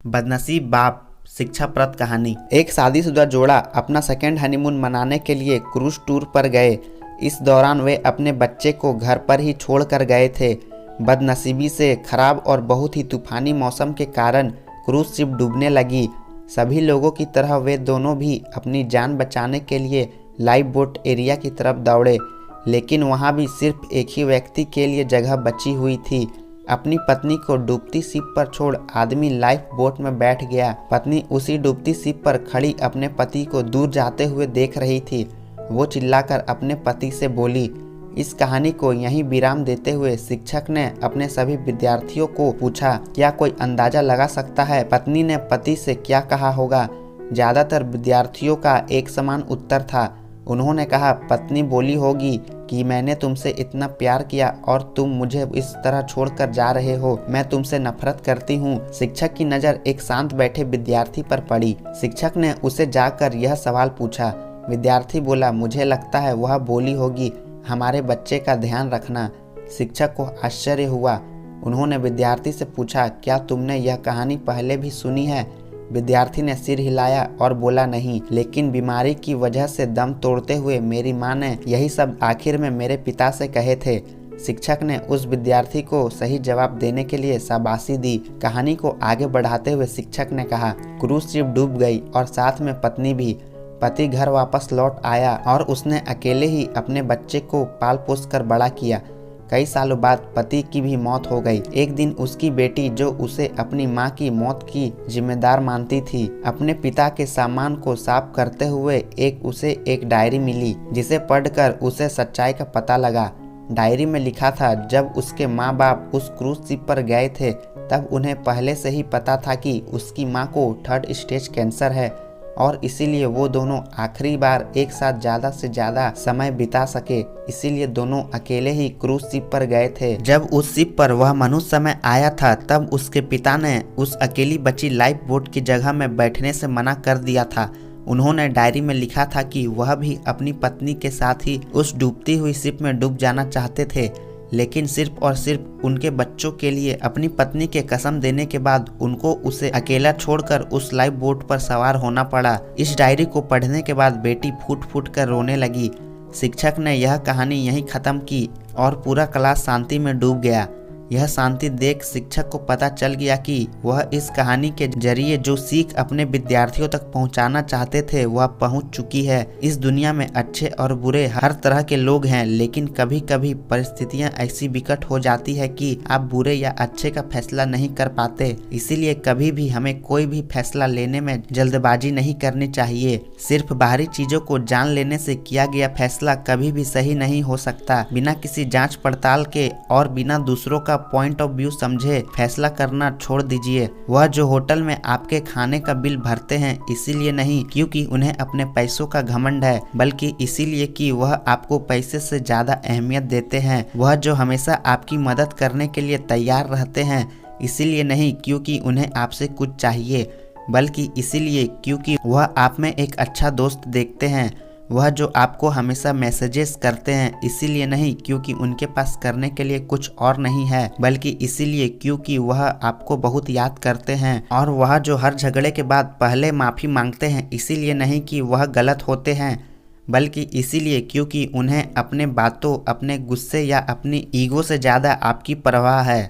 बदनसीब बाप शिक्षाप्रद कहानी। एक शादीशुदा जोड़ा अपना सेकेंड हनीमून मनाने के लिए क्रूज टूर पर गए। इस दौरान वे अपने बच्चे को घर पर ही छोड़कर गए थे। बदनसीबी से खराब और बहुत ही तूफानी मौसम के कारण क्रूज शिप डूबने लगी। सभी लोगों की तरह वे दोनों भी अपनी जान बचाने के लिए लाइफ बोट एरिया की तरफ दौड़े, लेकिन वहां भी सिर्फ एक ही व्यक्ति के लिए जगह बची हुई थी। अपनी पत्नी को डूबती शिप पर छोड़ आदमी लाइफ बोट में बैठ गया। पत्नी उसी डूबती शिप पर खड़ी अपने पति को दूर जाते हुए देख रही थी। वो चिल्लाकर अपने पति से बोली। इस कहानी को यहीं विराम देते हुए शिक्षक ने अपने सभी विद्यार्थियों को पूछा, क्या कोई अंदाजा लगा सकता है पत्नी ने पति से क्या कहा होगा? ज़्यादातर विद्यार्थियों का एक समान उत्तर था। उन्होंने कहा, पत्नी बोली होगी कि मैंने तुमसे इतना प्यार किया और तुम मुझे इस तरह छोड़कर जा रहे हो, मैं तुमसे नफरत करती हूँ। शिक्षक की नज़र एक शांत बैठे विद्यार्थी पर पड़ी। शिक्षक ने उसे जाकर यह सवाल पूछा। विद्यार्थी बोला, मुझे लगता है वह बोली होगी, हमारे बच्चे का ध्यान रखना। शिक्षक को आश्चर्य हुआ। उन्होंने विद्यार्थी से पूछा, क्या तुमने यह कहानी पहले भी सुनी है? विद्यार्थी ने सिर हिलाया और बोला, नहीं, लेकिन बीमारी की वजह से दम तोड़ते हुए मेरी माँ ने यही सब आखिर में मेरे पिता से कहे थे। शिक्षक ने उस विद्यार्थी को सही जवाब देने के लिए शाबाशी दी। कहानी को आगे बढ़ाते हुए शिक्षक ने कहा, क्रूज शिप डूब गई और साथ में पत्नी भी। पति घर वापस लौट आया और उसने अकेले ही अपने बच्चे को पाल पोस कर बड़ा किया। कई सालों बाद पति की भी मौत हो गई। एक दिन उसकी बेटी, जो उसे अपनी मां की मौत की जिम्मेदार मानती थी, अपने पिता के सामान को साफ करते हुए उसे एक डायरी मिली, जिसे पढ़कर उसे सच्चाई का पता लगा। डायरी में लिखा था, जब उसके माँ बाप उस क्रूज शिप पर गए थे तब उन्हें पहले से ही पता था कि उसकी माँ को 3rd स्टेज कैंसर है और इसीलिए वो दोनों आखिरी बार एक साथ ज़्यादा से ज़्यादा समय बिता सके, इसीलिए दोनों अकेले ही क्रूज शिप पर गए थे। जब उस शिप पर वह मनुष्य समय आया था तब उसके पिता ने उस अकेली बची लाइफ बोट की जगह में बैठने से मना कर दिया था। उन्होंने डायरी में लिखा था कि वह भी अपनी पत्नी के साथ ही उस डूबती हुई शिप में डूब जाना चाहते थे, लेकिन सिर्फ और सिर्फ उनके बच्चों के लिए अपनी पत्नी के कसम देने के बाद उनको उसे अकेला छोड़कर उस लाइफ बोट पर सवार होना पड़ा। इस डायरी को पढ़ने के बाद बेटी फूट फूट कर रोने लगी। शिक्षक ने यह कहानी यहीं खत्म की और पूरा क्लास शांति में डूब गया। यह शांति देख शिक्षक को पता चल गया कि वह इस कहानी के जरिए जो सीख अपने विद्यार्थियों तक पहुंचाना चाहते थे वह पहुंच चुकी है। इस दुनिया में अच्छे और बुरे हर तरह के लोग हैं, लेकिन कभी कभी परिस्थितियां ऐसी विकट हो जाती है कि आप बुरे या अच्छे का फैसला नहीं कर पाते। इसीलिए कभी भी हमें कोई भी फैसला लेने में जल्दबाजी नहीं करनी चाहिए। सिर्फ बाहरी चीजों को जान लेने से किया गया फैसला कभी भी सही नहीं हो सकता। बिना किसी जांच पड़ताल के और बिना दूसरों का पॉइंट ऑफ व्यू समझे फैसला करना छोड़ दीजिए। वह जो होटल में आपके खाने का बिल भरते हैं इसीलिए नहीं क्योंकि उन्हें अपने पैसों का घमंड है, बल्कि इसीलिए कि वह आपको पैसे से ज्यादा अहमियत देते हैं। वह जो हमेशा आपकी मदद करने के लिए तैयार रहते हैं इसीलिए नहीं क्योंकि उन्हें आपसे कुछ चाहिए, बल्कि इसीलिए क्योंकि वह आप में एक अच्छा दोस्त देखते हैं। वह जो आपको हमेशा मैसेजेस करते हैं इसीलिए नहीं क्योंकि उनके पास करने के लिए कुछ और नहीं है, बल्कि इसीलिए क्योंकि वह आपको बहुत याद करते हैं। और वह जो हर झगड़े के बाद पहले माफ़ी मांगते हैं इसीलिए नहीं कि वह गलत होते हैं, बल्कि इसीलिए क्योंकि उन्हें अपने बातों, अपने गुस्से या अपनी ईगो से ज़्यादा आपकी परवाह है।